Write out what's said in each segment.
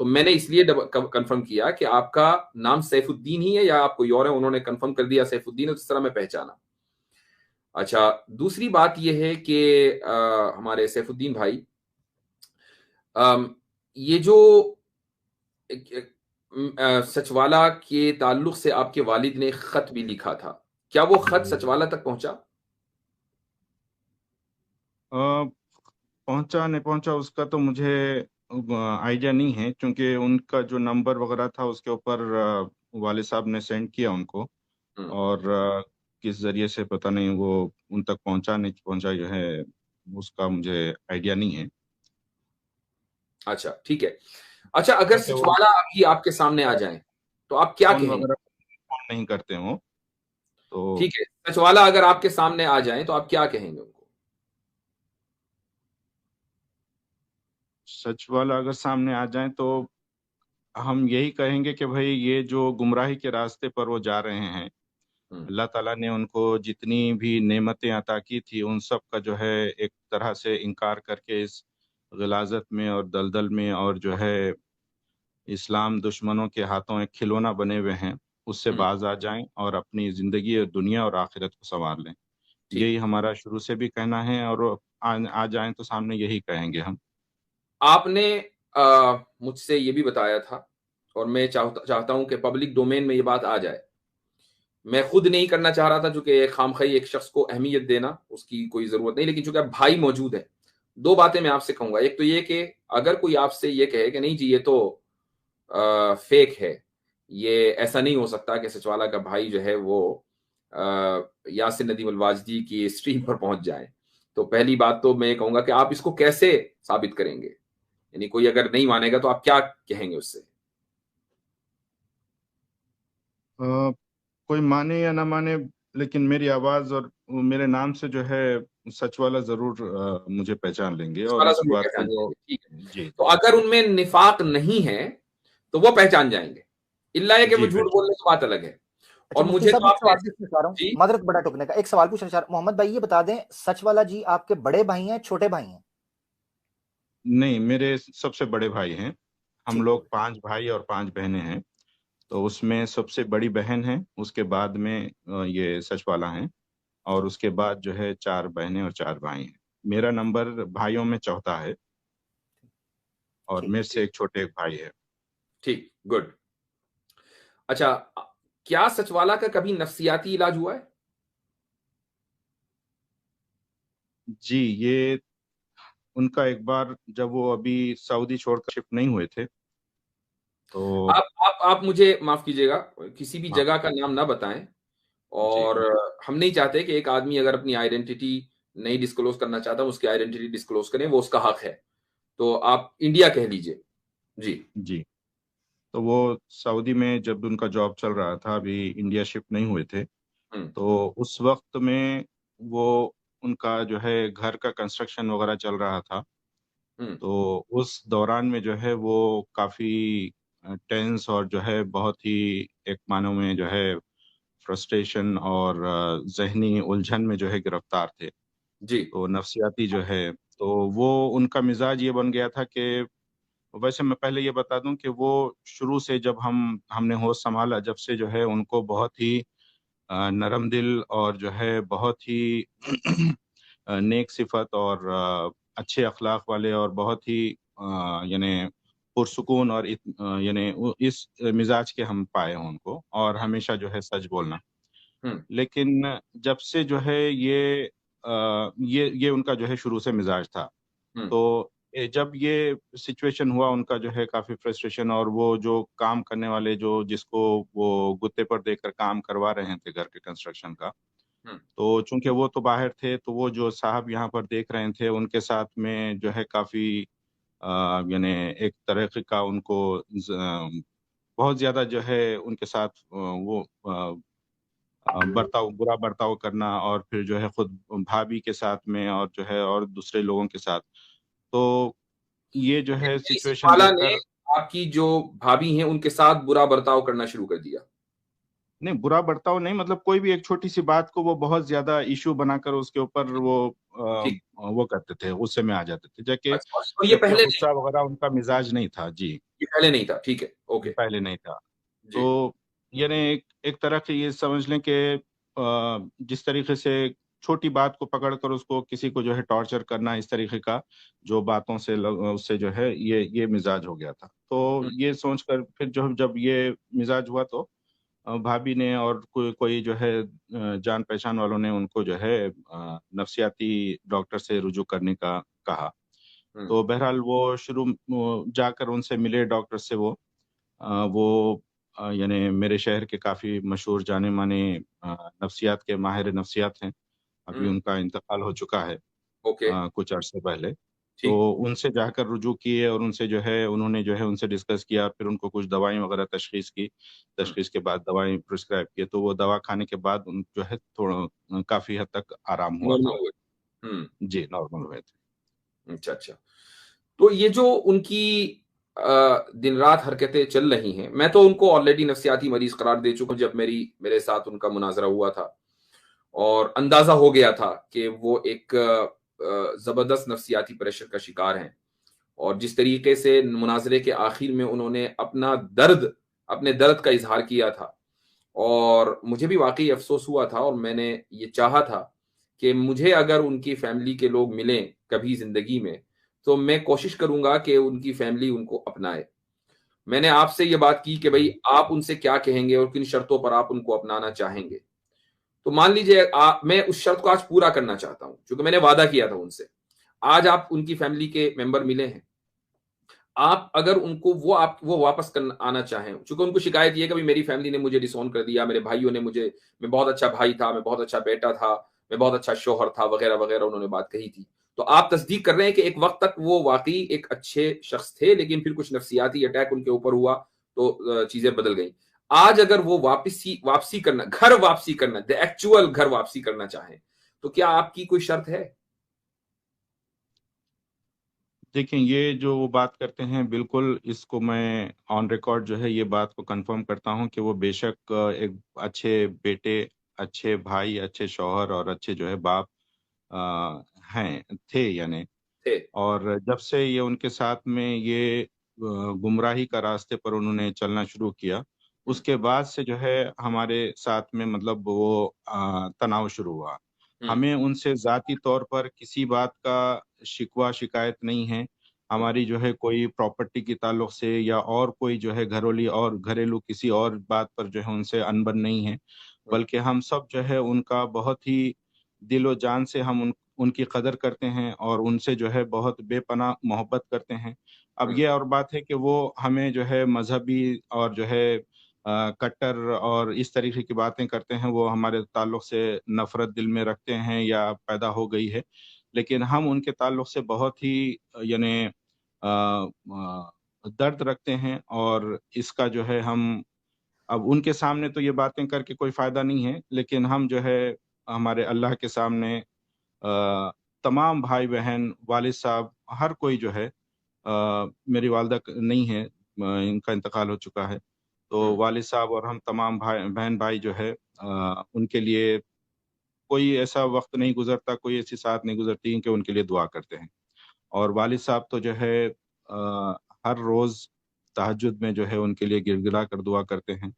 تو میں نے اس لیے کنفرم کیا کہ آپ کا نام سیف الدین ہی ہے یا آپ کوئی اور ہے. انہوں نے کنفرم کر دیا سیف الدین ہے، تو اس طرح میں پہچانا. اچھا، دوسری بات یہ ہے کہ ہمارے سیف الدین بھائی، یہ جو سچوالا کے تعلق سے آپ کے والد نے خط بھی لکھا تھا، کیا وہ خط سچوالا تک پہنچا؟ پہنچا نہیں پہنچا اس کا تو مجھے آئیڈیا نہیں ہے، چونکہ ان کا جو نمبر وغیرہ تھا اس کے اوپر والد صاحب نے سینڈ کیا ان کو، اور کس ذریعے سے پتہ نہیں وہ ان تک پہنچا نہیں پہنچا جو ہے اس کا مجھے آئیڈیا نہیں ہے. اچھا ٹھیک ہے. اچھا، اگر سچوالا ابھی آپ کے سامنے آ جائیں تو آپ کیا کہیں گے؟ فون نہیں کرتے ہوں تو ٹھیک ہے، سچوالا اگر آپ کے سامنے آ جائیں تو آپ کیا کہیں گے ان کو؟ سچ والا اگر سامنے آ جائیں تو ہم یہی کہیں گے کہ بھائی یہ جو گمراہی کے راستے پر وہ جا رہے ہیں، اللہ تعالیٰ نے ان کو جتنی بھی نعمتیں عطا کی تھی ان سب کا جو ہے ایک طرح سے انکار کر کے اس غلاظت میں اور دلدل میں اور جو ہے اسلام دشمنوں کے ہاتھوں ایک کھلونا بنے ہوئے ہیں اس سے باز آ جائیں اور اپنی زندگی اور دنیا اور آخرت کو سنوار لیں. یہی ہمارا شروع سے بھی کہنا ہے اور آ جائیں تو سامنے یہی کہیں گے ہم. آپ نے مجھ سے یہ بھی بتایا تھا، اور میں چاہتا ہوں کہ پبلک ڈومین میں یہ بات آ جائے. میں خود نہیں کرنا چاہ رہا تھا چونکہ خامخواہی ایک شخص کو اہمیت دینا اس کی کوئی ضرورت نہیں، لیکن چونکہ بھائی موجود ہے، دو باتیں میں آپ سے کہوں گا. ایک تو یہ کہ اگر کوئی آپ سے یہ کہے کہ نہیں جی یہ تو فیک ہے، یہ ایسا نہیں ہو سکتا کہ سچوالا کا بھائی جو ہے وہ یاسر ندیم الواجدی کی اسٹریم پر پہنچ جائے، تو پہلی بات تو میں یہ کہوں گا کہ آپ اس کو کیسے ثابت کریں گے؟ یعنی کوئی اگر نہیں مانے گا تو آپ کیا کہیں گے اس سے؟ کوئی مانے یا نہ مانے، لیکن میری آواز اور میرے نام سے جو ہے سچ والا ضرور مجھے پہچان لیں گے. اور اس بات کو وہ جی، تو اگر ان میں نفاق نہیں ہے تو وہ پہچان جائیں گے، اللہ ہے کہ وہ جھوٹ بولنے کی بات الگ ہے. اور مجھے تو آپ مدرت بڑا ٹکنے کا ایک سوال پوچھنا چاہ رہا ہوں. محمد بھائی یہ بتا دیں، سچ والا جی آپ کے بڑے بھائی ہیں چھوٹے بھائی ہیں؟ نہیں، میرے سب سے بڑے بھائی ہیں. ہم لوگ 5 بھائی اور 5 بہنیں ہیں، تو اس میں سب سے بڑی بہن ہے، اس کے بعد میں یہ سچ والا ہیں، اور اس کے بعد جو ہے 4 بہنیں اور 4 بھائی ہیں. میرا نمبر بھائیوں میں چوتھا ہے اور میرے سے ایک چھوٹے بھائی ہے. ٹھیک، گڈ. اچھا، کیا سچوالا کا کبھی نفسیاتی علاج ہوا ہے؟ جی، یہ ان کا ایک بار جب وہ ابھی سعودی چھوڑ کر شفٹ نہیں ہوئے تھے تو آپ مجھے معاف کیجیے گا، کسی بھی جگہ کا نام نہ بتائیں، اور ہم نہیں چاہتے کہ ایک آدمی اگر اپنی آئیڈینٹی نہیں ڈسکلوز کرنا چاہتا اس کی آئیڈینٹی ڈسکلوز کریں، وہ اس کا حق ہے. تو آپ انڈیا کہہ لیجئے. جی، تو وہ سعودی میں جب ان کا جاب چل رہا تھا، ابھی انڈیا شفٹ نہیں ہوئے تھے، تو اس وقت میں وہ ان کا جو ہے گھر کا کنسٹرکشن وغیرہ چل رہا تھا. تو اس دوران میں جو ہے وہ کافی ٹینس اور جو ہے بہت ہی ایک معنوں میں جو ہے فرسٹریشن اور ذہنی الجھن میں جو ہے گرفتار تھے. تو نفسیاتی جو ہے تو وہ ان کا مزاج یہ بن گیا تھا کہ ویسے میں پہلے یہ بتا دوں کہ وہ شروع سے جب ہم نے ہوش سنبھالا، جب سے جو ہے ان کو بہت ہی نرم دل اور جو ہے بہت ہی نیک صفت اور اچھے اخلاق والے اور بہت ہی یعنی پرسکون اور یعنی اس مزاج کے ہم پائے ہیں ان کو، اور ہمیشہ جو ہے سچ بولنا. لیکن جب سے جو ہے یہ ان کا جو ہے شروع سے مزاج تھا، تو جب یہ سچویشن ہوا ان کا جو ہے کافی فرسٹریشن، اور وہ جو کام کرنے والے جس کو وہ گتے پر دے کر کام کروا رہے تھے گھر کے کنسٹرکشن کا، تو چونکہ وہ تو باہر تھے، تو وہ جو صاحب یہاں پر دیکھ رہے تھے ان کے ساتھ میں جو ہے کافی یعنی ایک طریقے کا ان کو بہت زیادہ جو ہے ان کے ساتھ وہ برا برتاؤ کرنا، اور پھر جو ہے خود بھابھی کے ساتھ میں اور جو ہے اور دوسرے لوگوں کے ساتھ. تو یہ جو ہے سچویشن دیکھ کر آپ کی جو بھابھی ہیں ان کے ساتھ برا برتاؤ کرنا شروع کر دیا. نہیں برا برتاؤ نہیں, مطلب کوئی بھی ایک چھوٹی سی بات کو وہ بہت زیادہ ایشو بنا کر اس کے اوپر ٹھیک. وہ کرتے تھے, غصے میں آ جاتے تھے, اور یہ جبکہ پہلے نہیں, غصہ وغیرہ ان کا مزاج نہیں تھا. جی یہ پہلے نہیں تھا. ٹھیک ہے, اوکے. پہلے نہیں تھا. جی. تو یعنی ایک طرح سے یہ سمجھ لیں کہ جس طریقے سے چھوٹی بات کو پکڑ کر اس کو کسی کو جو ہے ٹارچر کرنا, اس طریقے کا جو باتوں سے اس سے جو ہے یہ مزاج ہو گیا تھا. تو یہ سوچ کر پھر جب یہ مزاج ہوا تو بھابھی نے اور کوئی جو ہے جان پہچان والوں نے ان کو جو ہے نفسیاتی ڈاکٹر سے رجوع کرنے کا کہا. تو بہرحال وہ جا کر ان سے ملے ڈاکٹر سے. وہ یعنی میرے شہر کے کافی مشہور جانے مانے نفسیات کے ماہر نفسیات ہیں. ابھی ان کا انتقال ہو چکا ہے اوکے. کچھ عرصے پہلے. ٹھیک. تو ان سے جا کر رجوع کیے اور ان سے جو ہے انہوں نے جو ہے ان سے ڈسکس کیا, پھر ان کو کچھ دوائیں وغیرہ تشخیص کی. تشخیص کے بعد دوائیں پرسکرائب کیے, تو وہ دوا کھانے کے بعد ان جو ہے تھوڑا کافی حد تک آرام ہوا تھا. نارمل ہوئے. جی نارمل ہوئے تھے. اچھا اچھا. تو یہ جو ان کی دن رات حرکتیں چل رہی ہیں, میں تو ان کو آلریڈی نفسیاتی مریض قرار دے چکا ہوں جب میرے ساتھ ان کا مناظرہ ہوا تھا, اور اندازہ ہو گیا تھا کہ وہ ایک زبردست نفسیاتی پریشر کا شکار ہیں. اور جس طریقے سے مناظرے کے آخر میں انہوں نے اپنے درد کا اظہار کیا تھا, اور مجھے بھی واقعی افسوس ہوا تھا, اور میں نے یہ چاہا تھا کہ مجھے اگر ان کی فیملی کے لوگ ملیں کبھی زندگی میں تو میں کوشش کروں گا کہ ان کی فیملی ان کو اپنائے. میں نے آپ سے یہ بات کی کہ بھئی آپ ان سے کیا کہیں گے اور کن شرطوں پر آپ ان کو اپنانا چاہیں گے. تو مان لیجئے میں اس شرط کو آج پورا کرنا چاہتا ہوں, چونکہ میں نے وعدہ کیا تھا ان سے. آج آپ ان کی فیملی کے ممبر ملے ہیں, آپ اگر ان کو وہ واپس آنا چاہیں, چونکہ ان کو شکایت یہ ہے کہ میری فیملی نے مجھے ڈس اون کر دیا, میرے بھائیوں نے میں بہت اچھا بھائی تھا, میں بہت اچھا بیٹا تھا, میں بہت اچھا شوہر تھا, وغیرہ وغیرہ انہوں نے بات کہی تھی. تو آپ تصدیق کر رہے ہیں کہ ایک وقت تک وہ واقعی ایک اچھے شخص تھے, لیکن پھر کچھ نفسیاتی اٹیک ان کے اوپر ہوا تو چیزیں بدل گئیں. آج اگر وہ واپسی کرنا, گھر واپسی کرنا چاہیں تو کیا آپ کی کوئی شرط ہے؟ دیکھیں یہ جو وہ بات کرتے ہیں, بالکل اس کو میں آن ریکارڈ جو ہے یہ بات کو کنفرم کرتا ہوں کہ وہ بے شک ایک اچھے بیٹے, اچھے بھائی, اچھے شوہر اور اچھے جو ہے باپ تھے یعنی. اور جب سے یہ ان کے ساتھ میں یہ گمراہی کا راستے پر انہوں نے چلنا شروع کیا, اس کے بعد سے جو ہے ہمارے ساتھ میں مطلب وہ تناؤ شروع ہوا. ہمیں ان سے ذاتی طور پر کسی بات کا شکوہ شکایت نہیں ہے. ہماری جو ہے کوئی پراپرٹی کے تعلق سے یا اور کوئی جو ہے گھریلو کسی اور بات پر جو ہے ان سے انبن نہیں ہے, بلکہ ہم سب جو ہے ان کا بہت ہی دل و جان سے ہم ان کی قدر کرتے ہیں اور ان سے جو ہے بہت بے پناہ محبت کرتے ہیں. اب یہ اور بات ہے کہ وہ ہمیں جو ہے مذہبی اور جو ہے کٹر اور اس طریقے کی باتیں کرتے ہیں, وہ ہمارے تعلق سے نفرت دل میں رکھتے ہیں یا پیدا ہو گئی ہے, لیکن ہم ان کے تعلق سے بہت ہی یعنی درد رکھتے ہیں. اور اس کا جو ہے ہم اب ان کے سامنے تو یہ باتیں کر کے کوئی فائدہ نہیں ہے, لیکن ہم جو ہے ہمارے اللہ کے سامنے تمام بھائی بہن, والد صاحب, ہر کوئی جو ہے, میری والدہ نہیں ہے, ان کا انتقال ہو چکا ہے, تو والد صاحب اور ہم تمام بہن بھائی جو ہے ان کے لیے کوئی ایسا وقت نہیں گزرتا, کوئی ایسی ساتھ نہیں گزرتی کہ ان کے لیے دعا کرتے ہیں. اور والد صاحب تو جو ہے ہر روز تہجد میں جو ہے ان کے لیے گڑ گڑا کر دعا کرتے ہیں.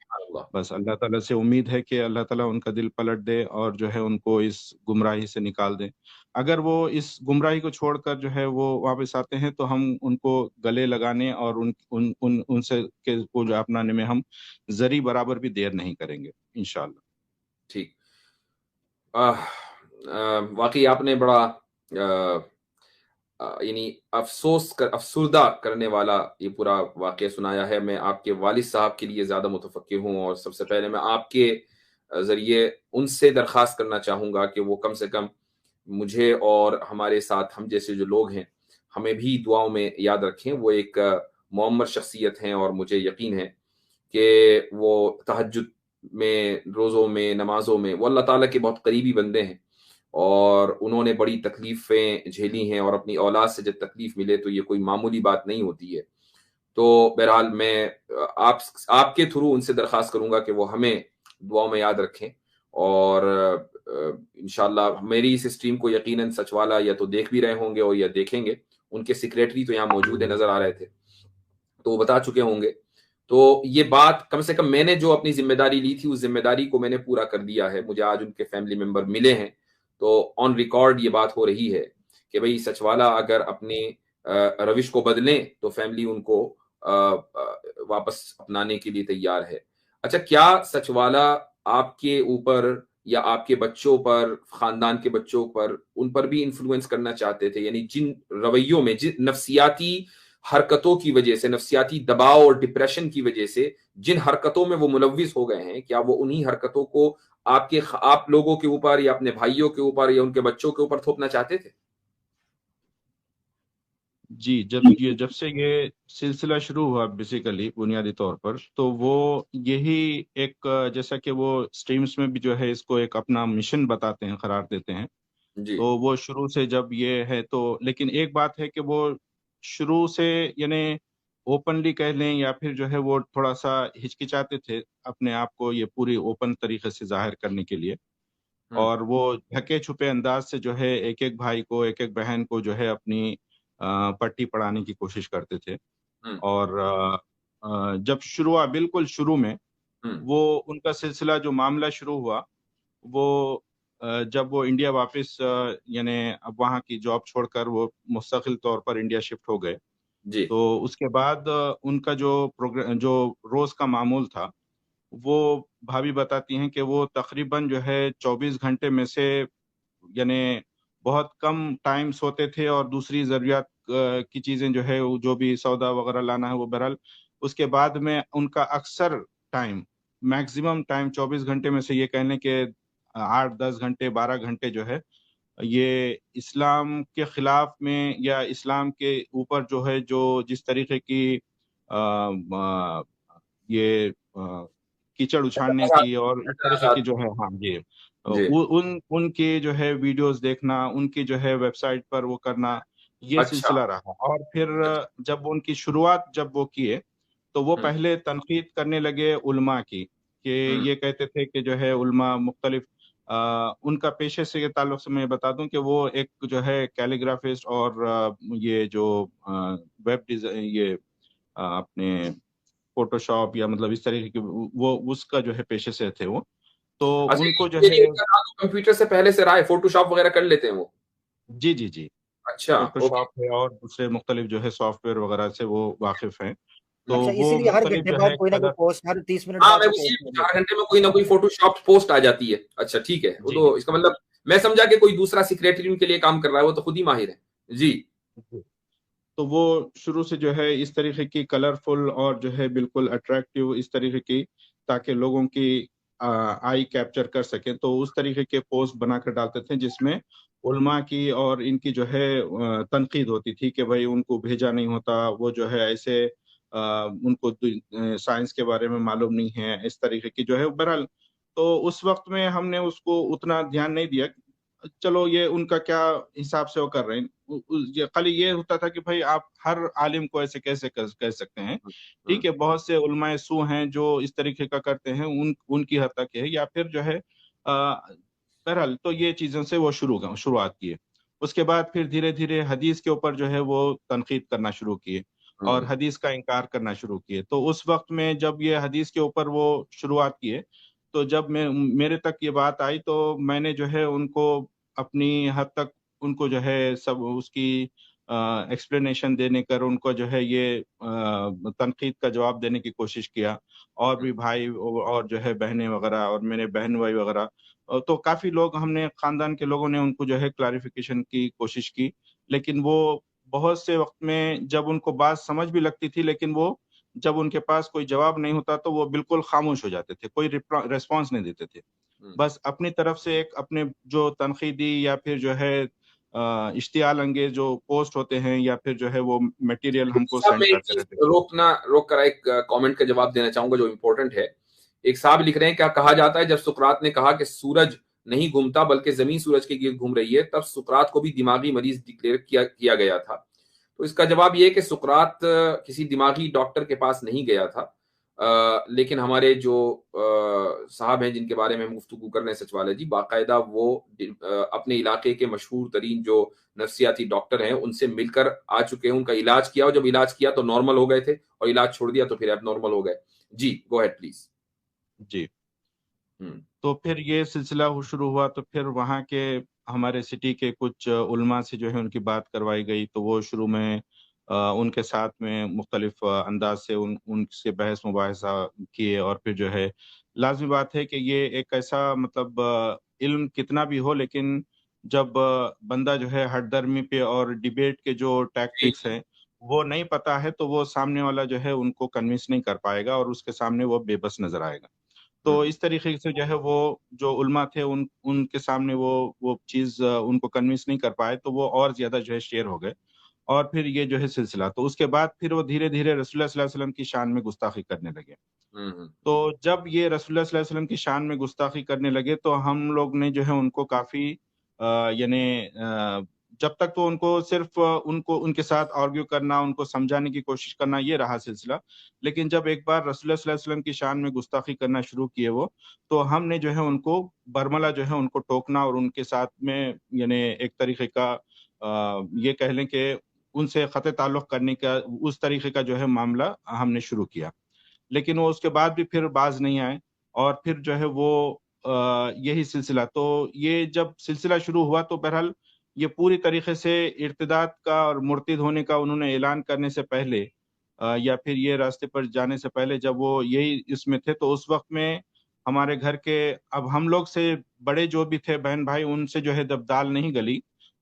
بس اللہ تعالیٰ سے امید ہے کہ اللہ تعالیٰ ان کا دل پلٹ دے اور جو ہے ان کو اس گمراہی سے نکال دے. اگر وہ اس گمراہی کو چھوڑ کر جو ہے وہ واپس آتے ہیں تو ہم ان کو گلے لگانے اور ان سے کو جو اپنانے میں ہم ذری برابر بھی دیر نہیں کریں گے انشاءاللہ. ٹھیک. واقعی آپ نے بڑا یعنی افسردہ کرنے والا یہ پورا واقعہ سنایا ہے. میں آپ کے والد صاحب کے لیے زیادہ متفکر ہوں, اور سب سے پہلے میں آپ کے ذریعے ان سے درخواست کرنا چاہوں گا کہ وہ کم سے کم مجھے اور ہمارے ساتھ ہم جیسے جو لوگ ہیں ہمیں بھی دعاؤں میں یاد رکھیں. وہ ایک معمر شخصیت ہیں, اور مجھے یقین ہے کہ وہ تہجد میں, روزوں میں, نمازوں میں وہ اللہ تعالیٰ کے بہت قریبی بندے ہیں, اور انہوں نے بڑی تکلیفیں جھیلی ہیں, اور اپنی اولاد سے جب تکلیف ملے تو یہ کوئی معمولی بات نہیں ہوتی ہے. تو بہرحال میں آپ کے تھرو ان سے درخواست کروں گا کہ وہ ہمیں دعاؤں میں یاد رکھیں. اور انشاءاللہ میری اس اسٹریم کو یقیناً سچ والا یا تو دیکھ بھی رہے ہوں گے اور یا دیکھیں گے. ان کے سیکریٹری تو یہاں موجود ہے، نظر آ رہے تھے، تو وہ بتا چکے ہوں گے. تو یہ بات کم سے کم میں نے جو اپنی ذمہ داری لی تھی اس ذمہ داری کو میں نے پورا کر دیا ہے. مجھے آج ان کے فیملی ممبر ملے ہیں تو آن ریکارڈ یہ بات ہو رہی ہے کہ بھئی سچ والا اگر اپنی روش کو بدلیں تو فیملی ان کو واپس اپنانے کے لیے تیار ہے. اچھا، کیا سچ والا آپ کے اوپر یا آپ کے بچوں پر، خاندان کے بچوں پر، ان پر بھی انفلوئنس کرنا چاہتے تھے؟ یعنی جن رویوں میں، جن نفسیاتی حرکتوں کی وجہ سے، نفسیاتی دباؤ اور ڈپریشن کی وجہ سے جن حرکتوں میں وہ ملوث ہو گئے ہیں، کیا وہ انہی حرکتوں کو آپ لوگوں کے اوپر یا اپنے بھائیوں کے اوپر یا ان کے بچوں کے اوپر تھوپنا چاہتے تھے؟ جی، جب سے یہ سلسلہ شروع ہوا بیسیکلی بنیادی طور پر، تو وہ یہی ایک جیسا کہ وہ سٹریمز میں بھی جو ہے اس کو ایک اپنا مشن بتاتے ہیں، قرار دیتے ہیں. جی تو وہ شروع سے جب یہ ہے تو، لیکن ایک بات ہے کہ وہ شروع سے یعنی اوپنلی کہہ لیں یا پھر جو ہے وہ تھوڑا سا ہچکچاتے تھے اپنے آپ کو یہ پوری اوپن طریقے سے ظاہر کرنے کے لیے. اور وہ ڈھکے چھپے انداز سے جو ہے ایک ایک بھائی کو، ایک ایک بہن کو جو ہے اپنی پٹی پڑھانے کی کوشش کرتے تھے. اور جب بالکل شروع میں وہ ان کا سلسلہ جو معاملہ شروع ہوا، وہ جب وہ انڈیا واپس یعنی اب وہاں کی جاب چھوڑ کر وہ مستقل طور پر انڈیا شفٹ ہو گئے. جی تو اس کے بعد ان کا جو روز کا معمول تھا، وہ بھابھی بتاتی ہیں کہ وہ تقریباً جو ہے 24 گھنٹے میں سے یعنی بہت کم ٹائم سوتے تھے، اور دوسری ضروریات کی چیزیں جو ہے جو بھی سودا وغیرہ لانا ہے وہ بہرحال. اس کے بعد میں ان کا اکثر ٹائم، میکسیمم ٹائم 24 گھنٹے میں سے یہ کہنے کہ 8-10 گھنٹے 12 گھنٹے جو ہے یہ اسلام کے خلاف میں یا اسلام کے اوپر جو ہے جس طریقے کی یہ کیچڑ اچھالنے کی اور اس طریقے کی جو ہے، ہاں جی، ان کے جو ہے ویڈیوز دیکھنا، ان کی جو ہے ویب سائٹ پر وہ کرنا، یہ سلسلہ رہا. اور پھر جب ان کی شروعات جب وہ کیے تو وہ پہلے تنقید کرنے لگے علماء کی، کہ یہ کہتے تھے کہ جو ہے علماء مختلف ان کا پیشے سے کے تعلق سے میں بتا دوں کہ وہ ایک جو ہے کیلیگرافسٹ اور یہ جو ویب ڈیزائن، یہ اپنے فوٹو شاپ یا مطلب اس طریقے کی وہ اس کا جو ہے پیشے سے تھے وہ. تو ان کو جو ہے کمپیوٹر سے پہلے سے رہا ہے، فوٹو شاپ وغیرہ کر لیتے ہیں وہ. جی اچھا، فوٹو شاپ ہے اور دوسرے مختلف جو ہے سافٹ ویئر وغیرہ سے وہ واقف ہیں. تو اچھا، وہ اسی لیے ہر مختلف گھنٹے جو بعد ہے کوئی نہ کوئی پوسٹ، ہر 30 منٹ ہاں بعد میں ہر گھنٹے میں کوئی نہ کوئی فوٹو شاپ پوسٹ آ جاتی ہے. اچھا ٹھیک ہے، وہ تو اس کا مطلب میں سمجھا کہ کوئی دوسرا سیکریٹری ان کے لیے کام کر رہا ہے، وہ تو خود ہی ماہر ہے. جی تو وہ شروع سے جو ہے اس طریقے کی کلرفل اور جو ہے بالکل اٹریکٹیو اس طریقے کی، تاکہ لوگوں کی آئی کیپچر کر سکیں، تو اس طریقے کے پوسٹ بنا کر ڈالتے تھے جس میں علماء کی اور ان کی جو ہے تنقید ہوتی تھی کہ بھائی ان کو بھیجا نہیں ہوتا، وہ جو ہے ایسے ان کو سائنس کے بارے میں معلوم نہیں ہے، اس طریقے کی جو ہے. بہرحال تو اس وقت میں ہم نے اس کو اتنا دھیان نہیں دیا، چلو یہ ان کا کیا حساب سے وہ کر رہے ہیں. خالی یہ ہوتا تھا کہ بھائی آپ ہر عالم کو ایسے کیسے کہہ سکتے ہیں. ٹھیک ہے، بہت سے علماء سو ہیں جو اس طریقے کا کرتے ہیں، ان کی حد تک ہے، یا پھر جو ہے بہرحال تو یہ چیزوں سے وہ شروعات کیے. اس کے بعد پھر دھیرے دھیرے حدیث کے اوپر جو ہے وہ تنقید کرنا شروع کیے اور حدیث کا انکار کرنا شروع کیے. تو اس وقت میں جب یہ حدیث کے اوپر وہ شروعات کیے، تو جب میرے تک یہ بات آئی تو میں نے جو ہے ان کو اپنی حد تک ان کو جو ہے سب اس کی ایکسپلینیشن دینے کر ان کو جو ہے یہ تنقید کا جواب دینے کی کوشش کیا. اور بھی بھائی اور جو ہے بہنیں وغیرہ اور میرے بہن بھائی وغیرہ، تو کافی لوگ ہم نے خاندان کے لوگوں نے ان کو جو ہے کلیریفیکیشن کی کوشش کی. لیکن وہ بہت سے وقت میں جب ان کو بات سمجھ بھی لگتی تھی، لیکن وہ جب ان کے پاس کوئی جواب نہیں ہوتا تو وہ بالکل خاموش ہو جاتے تھے، کوئی ریسپانس نہیں دیتے تھے. بس اپنی طرف سے ایک اپنے جو تنقیدی یا پھر جو ہے اشتعال انگیز جو پوسٹ ہوتے ہیں یا پھر جو ہے وہ میٹیریل ہم کو سینڈ کرتے رہتے ہیں. روک کر ایک کامنٹ کا جواب دینا چاہوں گا جو امپورٹنٹ ہے. ایک صاحب لکھ رہے ہیں، کیا کہا جاتا ہے جب سقراط نے کہا کہ سورج نہیں گھومتا بلکہ زمین سورج کے گرد گھوم رہی ہے، تب سقراط کو بھی دماغی مریض ڈکلیئر کیا گیا تھا؟ تو اس کا جواب یہ ہے کہ سقراط کسی دماغی ڈاکٹر کے پاس نہیں گیا تھا. لیکن ہمارے جو صاحب ہیں جن کے بارے میں ہم گفتگو کر رہے ہیں سچ والے جی، باقاعدہ وہ اپنے علاقے کے مشہور ترین جو نفسیاتی ڈاکٹر ہیں ان سے مل کر آ چکے ہیں، ان کا علاج کیا، اور جب علاج کیا تو نارمل ہو گئے تھے، اور علاج چھوڑ دیا تو پھر اب نارمل ہو گئے. جی گو ہیڈ پلیز. جی. تو پھر یہ سلسلہ شروع ہوا، تو پھر وہاں کے ہمارے سٹی کے کچھ علماء سے جو ہے ان کی بات کروائی گئی، تو وہ شروع میں ان کے ساتھ میں مختلف انداز سے ان سے بحث مباحثہ کیے، اور پھر جو ہے لازمی بات ہے کہ یہ ایک ایسا مطلب علم کتنا بھی ہو، لیکن جب بندہ جو ہے ہٹ درمی پہ اور ڈیبیٹ کے جو ٹیکٹکس ہیں وہ نہیں پتا ہے، تو وہ سامنے والا جو ہے ان کو کنوینس نہیں کر پائے گا، اور اس کے سامنے وہ بے بس نظر آئے گا. تو اس طریقے سے جو ہے وہ جو علماء تھے ان کے سامنے وہ چیز ان کو کنوینس نہیں کر پائے، تو وہ اور زیادہ جو ہے شیئر ہو گئے، اور پھر یہ جو ہے سلسلہ، تو اس کے بعد پھر وہ دھیرے دھیرے رسول اللہ صلی اللہ علیہ وسلم کی شان میں گستاخی کرنے لگے. تو جب یہ رسول اللہ صلی اللہ علیہ وسلم کی شان میں گستاخی کرنے لگے، تو ہم لوگ نے جو ہے ان کو کافی یعنی جب تک تو ان کو صرف ان کے ساتھ آرگیو کرنا، ان کو سمجھانے کی کوشش کرنا، یہ رہا سلسلہ. لیکن جب ایک بار رسول اللہ صلی اللہ علیہ وسلم کی شان میں گستاخی کرنا شروع کیے وہ، تو ہم نے جو ہے ان کو برملا جو ہے ان کو ٹوکنا، اور ان کے ساتھ میں یعنی ایک طریقے کا یہ کہہ لیں کہ ان سے قطع تعلق کرنے کا اس طریقے کا جو ہے معاملہ ہم نے شروع کیا. لیکن وہ اس کے بعد بھی پھر باز نہیں آئے، اور پھر جو ہے وہ یہی سلسلہ. تو یہ جب سلسلہ شروع ہوا تو بہرحال یہ پوری طریقے سے ارتداد کا اور مرتد ہونے کا انہوں نے اعلان کرنے سے پہلے یا پھر یہ راستے پر جانے سے پہلے جب وہ یہی اس میں تھے، تو اس وقت میں ہمارے گھر کے اب ہم لوگ سے بڑے جو بھی تھے بہن بھائی، ان سے جو ہے جب دال نہیں گلی،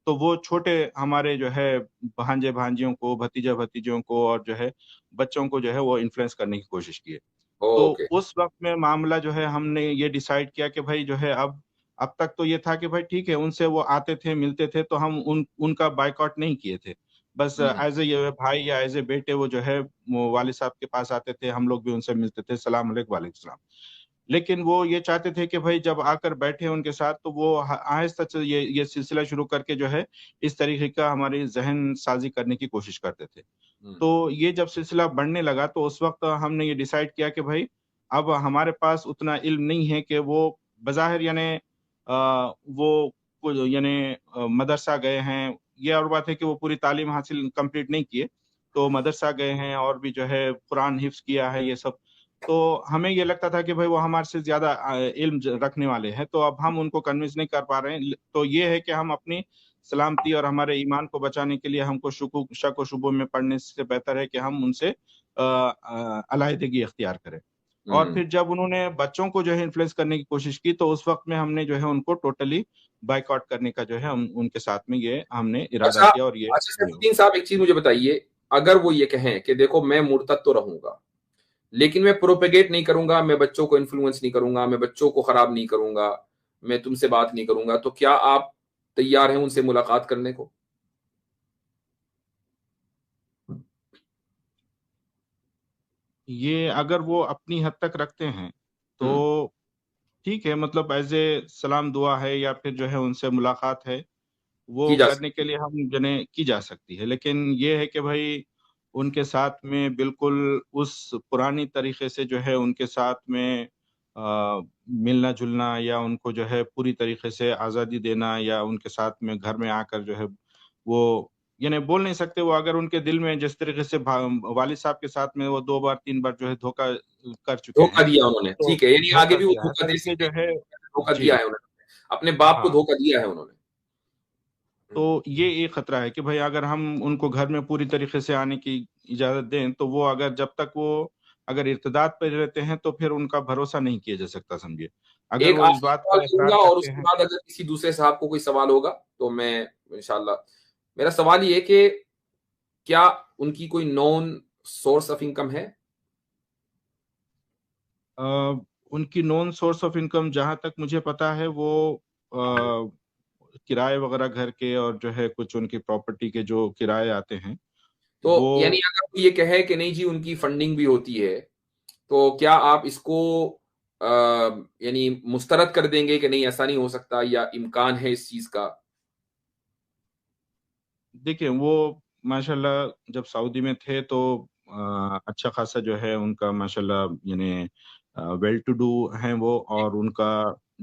تو وہ چھوٹے ہمارے جو ہے بھانجے بھانجیوں کو، بھتیجا بھتیجوں کو، اور جو ہے بچوں کو جو ہے وہ انفلوئنس کرنے کی کوشش کیے. تو اوکے. اس وقت میں معاملہ جو ہے ہم نے یہ ڈیسائیڈ کیا کہ بھائی جو ہے اب تک تو یہ تھا کہ بھائی ٹھیک ہے، ان سے وہ آتے تھے ملتے تھے، تو ہم ان کا بائیکاٹ نہیں کیے تھے. بس ایز اے بھائی یا ایز اے بیٹے وہ جو ہے والد صاحب کے پاس آتے تھے، ہم لوگ بھی ان سے ملتے تھے، السلام علیکم وعلیکم السلام. لیکن وہ یہ چاہتے تھے کہ بھائی جب آ کر بیٹھے ان کے ساتھ، تو وہ آہستہ سے یہ سلسلہ شروع کر کے جو ہے اس طریقے کا ہماری ذہن سازی کرنے کی کوشش کرتے تھے. تو یہ جب سلسلہ بڑھنے لگا، تو اس وقت ہم نے یہ ڈیسائیڈ کیا کہ بھائی اب ہمارے پاس اتنا علم نہیں ہے کہ وہ بظاہر یعنی وہ یعنی مدرسہ گئے ہیں، یہ اور بات ہے کہ وہ پوری تعلیم حاصل کمپلیٹ نہیں کیے، تو مدرسہ گئے ہیں اور بھی جو ہے قرآن حفظ کیا ہے، یہ سب. تو ہمیں یہ لگتا تھا کہ بھائی وہ ہمارے سے زیادہ علم رکھنے والے ہیں، تو اب ہم ان کو کنوینس نہیں کر پا رہے ہیں. تو یہ ہے کہ ہم اپنی سلامتی اور ہمارے ایمان کو بچانے کے لیے ہم کو شک و شبوں میں پڑھنے سے بہتر ہے کہ ہم ان سے علیحدگی اختیار کریں. اور پھر جب انہوں نے بچوں کو جو ہے انفلوئنس کرنے کی کوشش کی، تو اس وقت میں ہم نے جو ہے ان کو ٹوٹلی بائک آؤٹ کرنے کا جو ہے ان کے ساتھ میں یہ ہم نے ارادہ کیا. اور یہ اچھا سیف الدین صاحب، ایک چیز مجھے بتائیے، اگر وہ یہ کہیں کہ دیکھو میں مرتد تو رہوں گا، لیکن میں پروپیگیٹ نہیں کروں گا، میں بچوں کو انفلوئنس نہیں کروں گا، میں بچوں کو خراب نہیں کروں گا، میں تم سے بات نہیں کروں گا، تو کیا آپ تیار ہیں ان سے ملاقات کرنے کو؟ یہ اگر وہ اپنی حد تک رکھتے ہیں تو ٹھیک ہے، مطلب ایز اے سلام دعا ہے یا پھر جو ہے ان سے ملاقات ہے، وہ کرنے کے لیے ہم جنے کی جا سکتی ہے. لیکن یہ ہے کہ بھائی ان کے ساتھ میں بالکل اس پرانی طریقے سے جو ہے ان کے ساتھ میں ملنا جلنا، یا ان کو جو ہے پوری طریقے سے آزادی دینا، یا ان کے ساتھ میں گھر میں آ کر جو ہے وہ یعنی بول نہیں سکتے. وہ اگر ان کے دل میں جس طریقے سے والد صاحب کے ساتھ میں وہ 2 بار 3 بار جو ہے دھوکہ کر چکے ہیں، دھوکہ دیا انہوں نے، ٹھیک ہے، یعنی آگے بھی وہ دھوکہ دے سکتے جو ہے دھوکہ دیا ہے انہوں نے، اپنے باپ کو دھوکہ دیا ہے انہوں نے. تو یہ ایک خطرہ ہے کہ بھائی اگر ہم ان کو گھر میں پوری طریقے سے آنے کی اجازت دیں، تو وہ اگر جب تک وہ اگر ارتداد پہ رہتے ہیں تو پھر ان کا بھروسہ نہیں کیا جا سکتا. سمجھیے، اگر ایک وہ اس بات سوال کا کروں اقرار گا، اور اس کرتے کے ہیں. بعد اگر کسی دوسرے صاحب کو کوئی سوال ہوگا تو میں انشاءاللہ. میرا سوال یہ کہ کیا ان کی کوئی نون سورس آف انکم ہے؟ ان کی نون سورس آف انکم جہاں تک مجھے پتا ہے وہ کرائے وغیرہ گھر کے، اور جو ہے کچھ ان کی پراپرٹی کے جو کرائے آتے ہیں، تو وہ یعنی اگر وہ یہ کہے کہ نہیں جی ان کی فنڈنگ بھی ہوتی ہے، تو کیا آپ اس کو یعنی مسترد کر دیں گے کہ نہیں ایسا نہیں ہو سکتا، یا امکان ہے اس چیز کا؟ دیکھیں، وہ ماشاءاللہ جب سعودی میں تھے تو اچھا خاصا جو ہے ان کا ماشاءاللہ یعنی ویل ٹو ڈو ہیں وہ، اور ان کا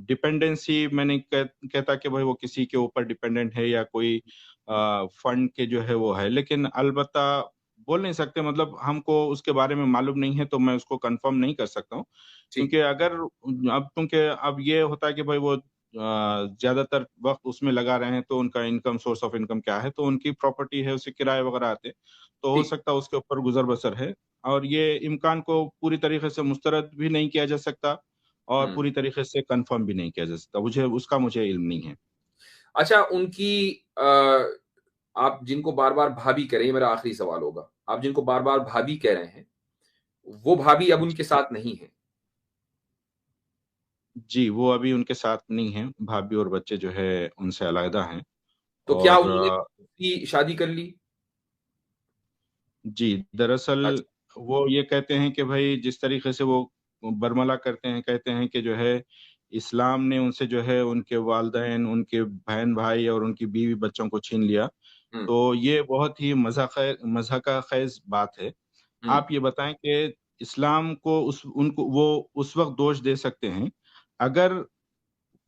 ڈپینڈنسی میں نہیں کہتا کہ بھائی وہ کسی کے اوپر ڈپینڈنٹ ہے یا کوئی فنڈ کے جو ہے وہ ہے، لیکن البتہ بول نہیں سکتے، مطلب ہم کو اس کے بارے میں معلوم نہیں ہے تو میں اس کو کنفرم نہیں کر سکتا ہوں، کیونکہ اب یہ ہوتا ہے کہ بھائی وہ زیادہ تر وقت اس میں لگا رہے ہیں تو ان کا انکم، سورس آف انکم کیا ہے، تو ان کی پراپرٹی ہے، اسے کرائے وغیرہ آتے تو ہو سکتا ہے اس کے اوپر گزر بسر ہے، اور یہ امکان کو پوری طریقے سے مسترد بھی نہیں کیا جا سکتا اور پوری طریقے سے کنفرم بھی نہیں کیا جا سکتا، مجھے علم نہیں ہے۔ اچھا، ان کی آپ جن کو بار بار بھابھی کہہ رہے ہیں، میرا آخری سوال ہوگا، آپ جن کو بار بار بھابھی کہہ رہے ہیں وہ بھابھی اب ان کے ساتھ نہیں ہے؟ جی، وہ ابھی ان کے ساتھ نہیں ہیں، بھابھی اور بچے جو ہے ان سے علیحدہ ہیں۔ تو کیا انہوں نے دوسری شادی کر لی؟ جی، دراصل وہ یہ کہتے ہیں کہ بھائی جس طریقے سے وہ برملا کرتے ہیں، کہتے ہیں کہ جو ہے اسلام نے ان سے جو ہے ان کے والدین، ان کے بہن بھائی اور ان کی بیوی بچوں کو چھین لیا، تو یہ بہت ہی مضحکہ خیز بات ہے۔ آپ یہ بتائیں کہ اسلام کو وہ اس وقت دوش دے سکتے ہیں اگر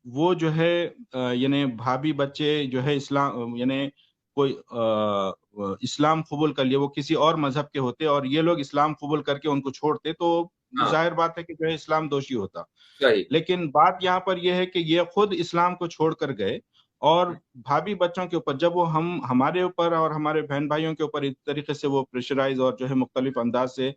وہ جو ہے یعنی بھابھی بچے جو ہے اسلام یعنی کوئی اسلام قبول کر لیے، وہ کسی اور مذہب کے ہوتے اور یہ لوگ اسلام قبول کر کے ان کو چھوڑتے تو ظاہر بات ہے کہ جو ہے اسلام دوشی ہوتا، لیکن بات یہاں پر یہ ہے کہ یہ خود اسلام کو چھوڑ کر گئے اور بھابھی بچوں کے اوپر جب وہ ہمارے اوپر اور ہمارے بہن بھائیوں کے اوپر اس طریقے سے وہ پریشرائز اور جو ہے مختلف انداز سے